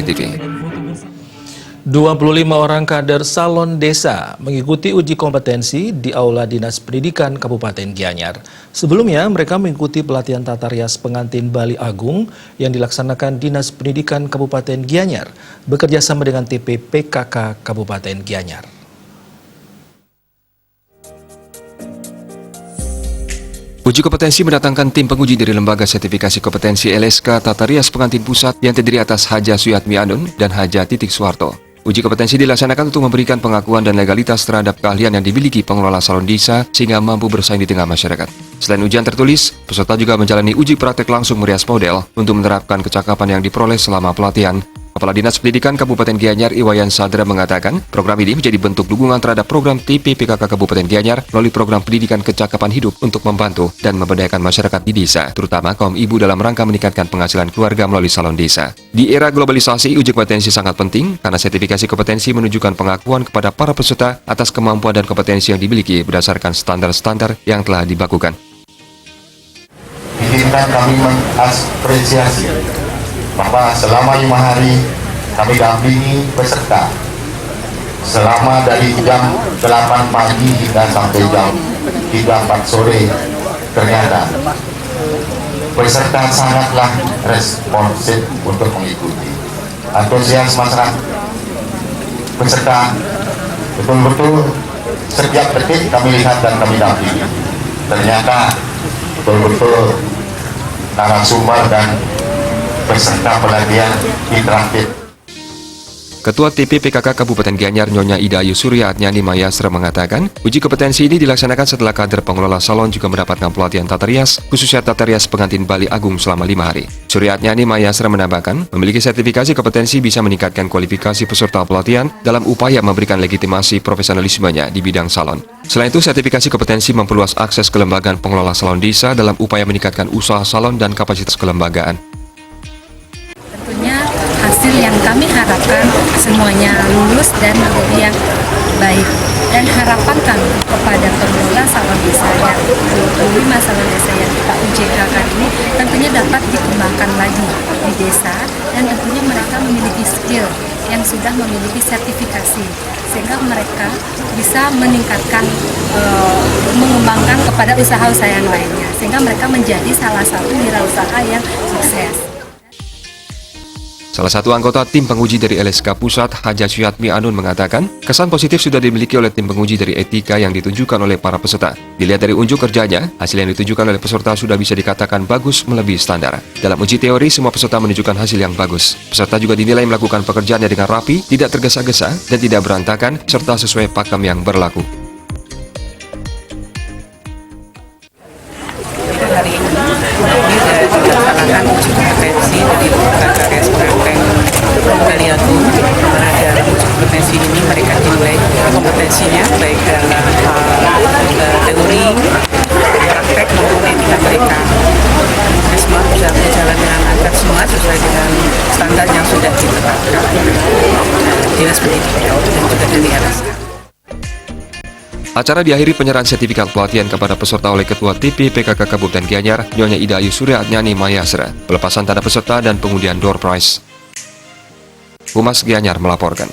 TV. 25 orang kader salon desa mengikuti uji kompetensi di Aula Dinas Pendidikan Kabupaten Gianyar. Sebelumnya, mereka mengikuti pelatihan tata rias pengantin Bali Agung yang dilaksanakan Dinas Pendidikan Kabupaten Gianyar bekerjasama dengan TP PKK Kabupaten Gianyar. Uji kompetensi mendatangkan tim penguji dari Lembaga Sertifikasi Kompetensi LSK Tata Rias Pengantin Pusat yang terdiri atas Haja Suyatmi Anun dan Haja Titik Suwarto. Uji kompetensi dilaksanakan untuk memberikan pengakuan dan legalitas terhadap keahlian yang dimiliki pengelola salon desa sehingga mampu bersaing di tengah masyarakat. Selain ujian tertulis, peserta juga menjalani uji praktek langsung merias model untuk menerapkan kecakapan yang diperoleh selama pelatihan. Kepala Dinas Pendidikan Kabupaten Gianyar Iwayan Sadra mengatakan, program ini menjadi bentuk dukungan terhadap program TP PKK Kabupaten Gianyar melalui program pendidikan kecakapan hidup untuk membantu dan memberdayakan masyarakat di desa, terutama kaum ibu dalam rangka meningkatkan penghasilan keluarga melalui salon desa. Di era globalisasi, uji kompetensi sangat penting karena sertifikasi kompetensi menunjukkan pengakuan kepada para peserta atas kemampuan dan kompetensi yang dimiliki berdasarkan standar-standar yang telah dibakukan. Izinkan kami mengapresiasi bahwa selama 5 hari kami dampingi peserta selama dari jam 8 pagi hingga sampai jam 3-4 sore. Ternyata peserta sangatlah responsif untuk mengikuti. Antusias masyarakat peserta betul-betul setiap detik kami lihat dan kami dampingi. Ternyata betul-betul narasumber dan peserta pelatihan interaktif. Ketua TP PKK Kabupaten Gianyar Nyonya Ida Ayu Surya Atnyani Mayasra mengatakan, uji kompetensi ini dilaksanakan setelah kader pengelola salon juga mendapatkan pelatihan tata rias, khususnya tata rias pengantin Bali Agung selama 5 hari. Surya Atnyani Mayasra menambahkan, memiliki sertifikasi kompetensi bisa meningkatkan kualifikasi peserta pelatihan dalam upaya memberikan legitimasi profesionalismenya di bidang salon. Selain itu, sertifikasi kompetensi memperluas akses kelembagaan pengelola salon desa dalam upaya meningkatkan usaha salon dan kapasitas kelembagaan. Tentunya hasil yang kami harapkan semuanya lulus dan menjadi yang baik. Dan harapan kami kepada pengelola salon desa yang 25 salon desa yang kita ujikan ini tentunya dapat dikembangkan lagi di desa dan tentunya mereka memiliki skill yang sudah memiliki sertifikasi sehingga mereka bisa meningkatkan mengembangkan kepada usaha-usaha yang lainnya sehingga mereka menjadi salah satu wirausaha yang sukses. Salah satu anggota tim penguji dari LSK Pusat, Haja Suyatmi Anun mengatakan, kesan positif sudah dimiliki oleh tim penguji dari etika yang ditunjukkan oleh para peserta. Dilihat dari unjuk kerjanya, hasil yang ditunjukkan oleh peserta sudah bisa dikatakan bagus melebihi standar. Dalam uji teori, semua peserta menunjukkan hasil yang bagus. Peserta juga dinilai melakukan pekerjaannya dengan rapi, tidak tergesa-gesa, dan tidak berantakan, serta sesuai pakem yang berlaku. Hari ini dari pelaksanaan uji kompetensi dari Lembaga Tata Pengantin Bali Agung. Pada uji kompetensi ini mereka dinilai kompetensinya baik dalam teori, praktek maupun etika mereka. Semua bisa berjalan dengan lancar, semua sesuai dengan standar yang sudah ditetapkan Dinas Pendidikan dan juga dari LSK. Acara diakhiri penyerahan sertifikat pelatihan kepada peserta oleh Ketua TP PKK Kabupaten Gianyar, Nyonya Ida Ayu Surya Atnyani Mayasra, pelepasan tanda peserta dan pengundian door prize. Humas Gianyar melaporkan.